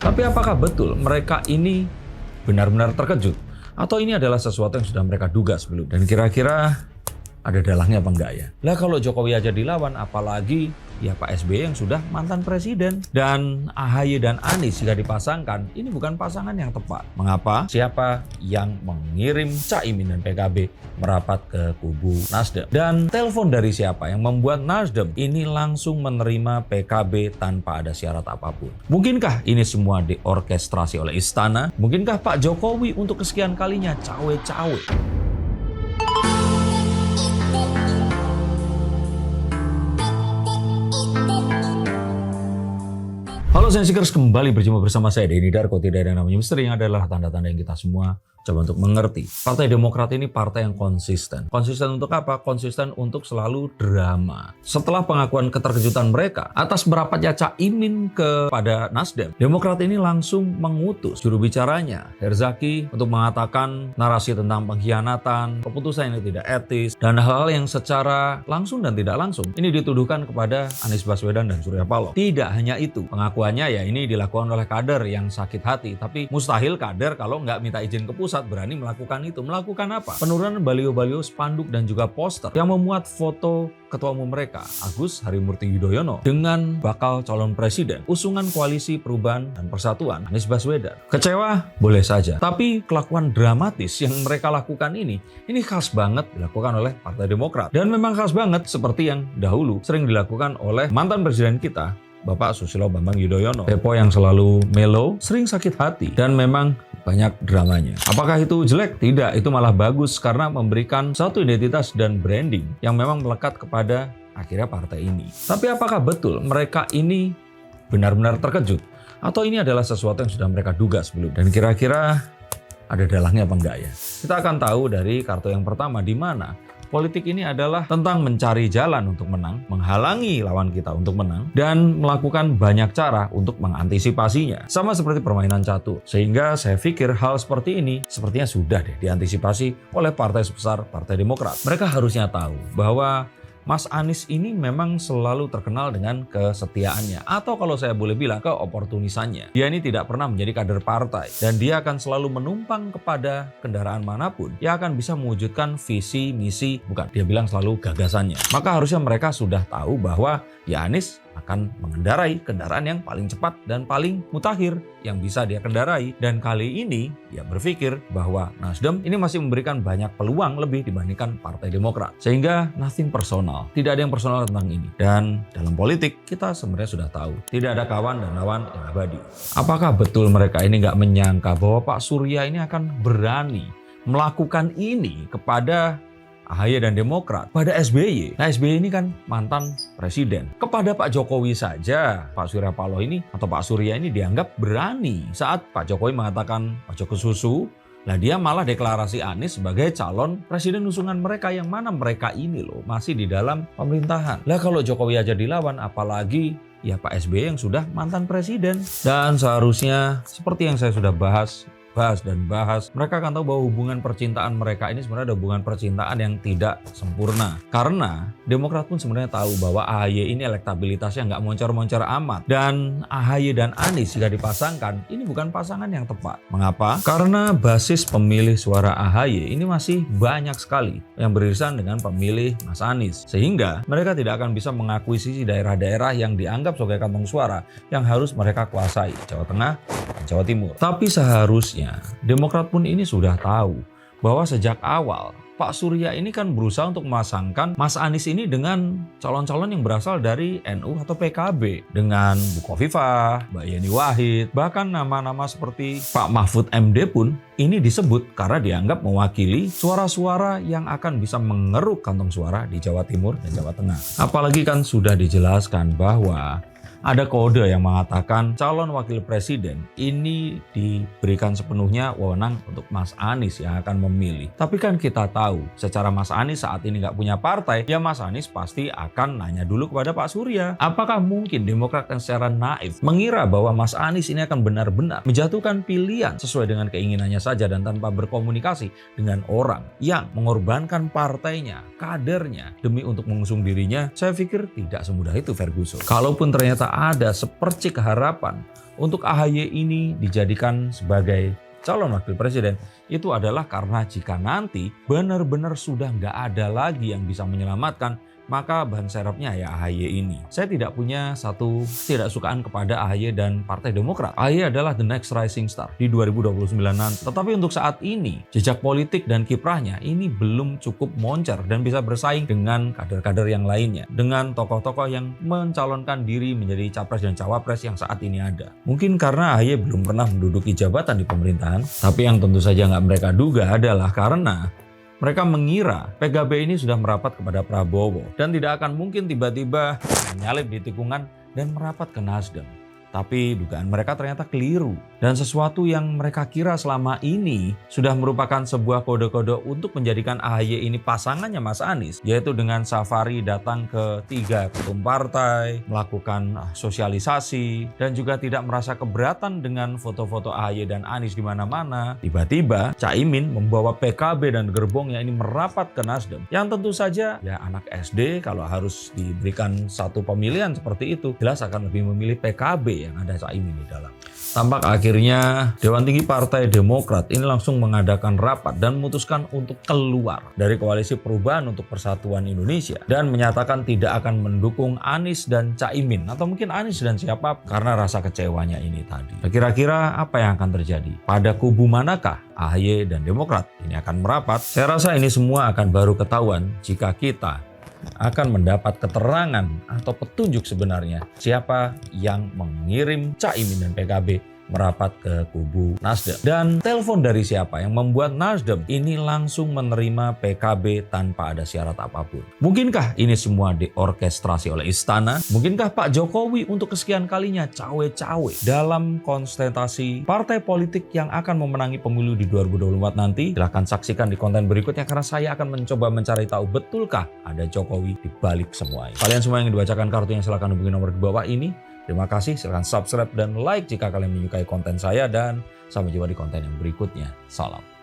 Tapi apakah betul mereka ini benar-benar terkejut? Atau ini adalah sesuatu yang sudah mereka duga sebelumnya? Dan kira-kira ada dalangnya apa enggak ya? Lah kalau Jokowi aja dilawan, apalagi ya Pak SBY yang sudah mantan presiden. Dan AHY dan Anies jika dipasangkan, ini bukan pasangan yang tepat. Mengapa? Siapa yang mengirim Caimin dan PKB merapat ke kubu Nasdem? Dan telepon dari siapa yang membuat Nasdem ini langsung menerima PKB tanpa ada syarat apapun? Mungkinkah ini semua diorkestrasi oleh istana? Mungkinkah Pak Jokowi untuk kesekian kalinya cawe-cawe? Halo Sensikers, kembali berjumpa bersama saya Denny Darko. Tidak ada yang namanya misteri, yang adalah tanda-tanda yang kita semua coba untuk mengerti. Partai Demokrat ini partai yang konsisten. Konsisten untuk apa? Konsisten untuk selalu drama. Setelah pengakuan keterkejutan mereka atas merapatnya Caimin kepada Nasdem, Demokrat ini langsung mengutus juru bicaranya Herzaki untuk mengatakan narasi tentang pengkhianatan, keputusan yang tidak etis, dan hal-hal yang secara langsung dan tidak langsung ini dituduhkan kepada Anies Baswedan dan Surya Paloh. Tidak hanya itu, pengakuannya ya ini dilakukan oleh kader yang sakit hati, tapi mustahil kader kalau nggak minta izin ke pusat berani melakukan itu. Melakukan apa? Penurunan baliho-baliho, spanduk, dan juga poster yang memuat foto ketua umum mereka, Agus Harimurti Yudhoyono, dengan bakal calon presiden usungan Koalisi Perubahan dan Persatuan, Anies Baswedan. Kecewa? Boleh saja. Tapi kelakuan dramatis yang mereka lakukan ini khas banget dilakukan oleh Partai Demokrat. Dan memang khas banget seperti yang dahulu sering dilakukan oleh mantan presiden kita, Bapak Susilo Bambang Yudhoyono. Depo yang selalu mellow, sering sakit hati, dan memang banyak dramanya. Apakah itu jelek? Tidak, itu malah bagus karena memberikan satu identitas dan branding yang memang melekat kepada akhirnya partai ini. Tapi apakah betul mereka ini benar-benar terkejut? Atau ini adalah sesuatu yang sudah mereka duga sebelumnya? Dan kira-kira ada dalangnya apa enggak ya? Kita akan tahu dari kartu yang pertama, di mana politik ini adalah tentang mencari jalan untuk menang, menghalangi lawan kita untuk menang, dan melakukan banyak cara untuk mengantisipasinya. Sama seperti permainan catur. Sehingga saya pikir hal seperti ini sepertinya sudah deh diantisipasi oleh partai sebesar Partai Demokrat. Mereka harusnya tahu bahwa Mas Anies ini memang selalu terkenal dengan kesetiaannya, atau kalau saya boleh bilang keoportunisannya. Dia ini tidak pernah menjadi kader partai, dan dia akan selalu menumpang kepada kendaraan manapun yang akan bisa mewujudkan visi, misi, bukan, dia bilang selalu gagasannya. Maka harusnya mereka sudah tahu bahwa ya Anies akan mengendarai kendaraan yang paling cepat dan paling mutakhir yang bisa dia kendarai. Dan kali ini dia berpikir bahwa Nasdem ini masih memberikan banyak peluang lebih dibandingkan Partai Demokrat. Sehingga nothing personal, tidak ada yang personal tentang ini. Dan dalam politik kita sebenarnya sudah tahu, tidak ada kawan dan lawan yang abadi. Apakah betul mereka ini nggak menyangka bahwa Pak Surya ini akan berani melakukan ini kepada AHY dan Demokrat, pada SBY. Nah, SBY ini kan mantan presiden. Kepada Pak Jokowi saja, Pak Surya Paloh ini atau Pak Surya ini dianggap berani saat Pak Jokowi mengatakan ojo ke susu. Nah, dia malah deklarasi Anies sebagai calon presiden usungan mereka, yang mana mereka ini loh masih di dalam pemerintahan. Lah kalau Jokowi aja dilawan, apalagi ya Pak SBY yang sudah mantan presiden. Dan seharusnya seperti yang saya sudah bahas, mereka akan tahu bahwa hubungan percintaan mereka ini sebenarnya ada hubungan percintaan yang tidak sempurna. Karena Demokrat pun sebenarnya tahu bahwa AHY ini elektabilitasnya nggak moncer-moncer amat. Dan AHY dan Anies jika dipasangkan, ini bukan pasangan yang tepat. Mengapa? Karena basis pemilih suara AHY ini masih banyak sekali yang beririsan dengan pemilih Mas Anies. Sehingga mereka tidak akan bisa mengakuisisi daerah-daerah yang dianggap sebagai kantong suara yang harus mereka kuasai, Jawa Tengah dan Jawa Timur. Tapi seharusnya Demokrat pun ini sudah tahu bahwa sejak awal Pak Surya ini kan berusaha untuk memasangkan Mas Anies ini dengan calon-calon yang berasal dari NU atau PKB. Dengan Bu Khofifah, Mbak Yeni Wahid, bahkan nama-nama seperti Pak Mahfud MD pun ini disebut karena dianggap mewakili suara-suara yang akan bisa mengeruk kantong suara di Jawa Timur dan Jawa Tengah. Apalagi kan sudah dijelaskan bahwa ada kode yang mengatakan calon wakil presiden ini diberikan sepenuhnya wewenang untuk Mas Anies yang akan memilih. Tapi kan kita tahu secara Mas Anies saat ini nggak punya partai, ya Mas Anies pasti akan nanya dulu kepada Pak Surya. Apakah mungkin Demokrat yang secara naif mengira bahwa Mas Anies ini akan benar-benar menjatuhkan pilihan sesuai dengan keinginannya saja dan tanpa berkomunikasi dengan orang yang mengorbankan partainya, kadernya demi untuk mengusung dirinya? Saya pikir tidak semudah itu Ferguson. Kalaupun ternyata ternyata ada sepercik harapan untuk AHY ini dijadikan sebagai calon wakil presiden, itu adalah karena jika nanti benar-benar sudah nggak ada lagi yang bisa menyelamatkan, maka ban serepnya ya AHY ini. Saya tidak punya satu ketidaksukaan kepada AHY dan Partai Demokrat. AHY adalah the next rising star di 2029 nanti. Tetapi untuk saat ini, jejak politik dan kiprahnya ini belum cukup moncer dan bisa bersaing dengan kader-kader yang lainnya. Dengan tokoh-tokoh yang mencalonkan diri menjadi capres dan cawapres yang saat ini ada. Mungkin karena AHY belum pernah menduduki jabatan di pemerintahan, tapi yang tentu saja nggak mereka duga adalah karena mereka mengira PKB ini sudah merapat kepada Prabowo dan tidak akan mungkin tiba-tiba menyalip di tikungan dan merapat ke Nasdem. Tapi dugaan mereka ternyata keliru. Dan sesuatu yang mereka kira selama ini sudah merupakan sebuah kode-kode untuk menjadikan AHY ini pasangannya Mas Anies. Yaitu dengan safari datang ke 3 ketum partai, melakukan sosialisasi, dan juga tidak merasa keberatan dengan foto-foto AHY dan Anies di mana-mana. Tiba-tiba Caimin membawa PKB dan gerbongnya ini merapat ke Nasdem. Yang tentu saja ya anak SD kalau harus diberikan satu pemilihan seperti itu, jelas akan lebih memilih PKB yang ada Caimin di dalam. Tampak akhirnya Dewan Tinggi Partai Demokrat ini langsung mengadakan rapat dan memutuskan untuk keluar dari Koalisi Perubahan untuk Persatuan Indonesia dan menyatakan tidak akan mendukung Anies dan Caimin atau mungkin Anies dan siapa karena rasa kecewanya ini tadi. Kira-kira apa yang akan terjadi? Pada kubu manakah AHY dan Demokrat ini akan merapat? Saya rasa ini semua akan baru ketahuan jika kita akan mendapat keterangan atau petunjuk sebenarnya siapa yang mengirim Caimin dan PKB merapat ke kubu Nasdem. Dan telepon dari siapa yang membuat Nasdem ini langsung menerima PKB tanpa ada syarat apapun. Mungkinkah ini semua diorkestrasi oleh istana? Mungkinkah Pak Jokowi untuk kesekian kalinya cawe-cawe dalam konsentrasi partai politik yang akan memenangi pemilu di 2024 nanti? Silahkan saksikan di konten berikutnya karena saya akan mencoba mencari tahu betulkah ada Jokowi di balik semua ini. Kalian semua yang dibacakan kartunya silahkan hubungi nomor di bawah ini. Terima kasih, silahkan subscribe dan like jika kalian menyukai konten saya dan sampai jumpa di konten yang berikutnya. Salam.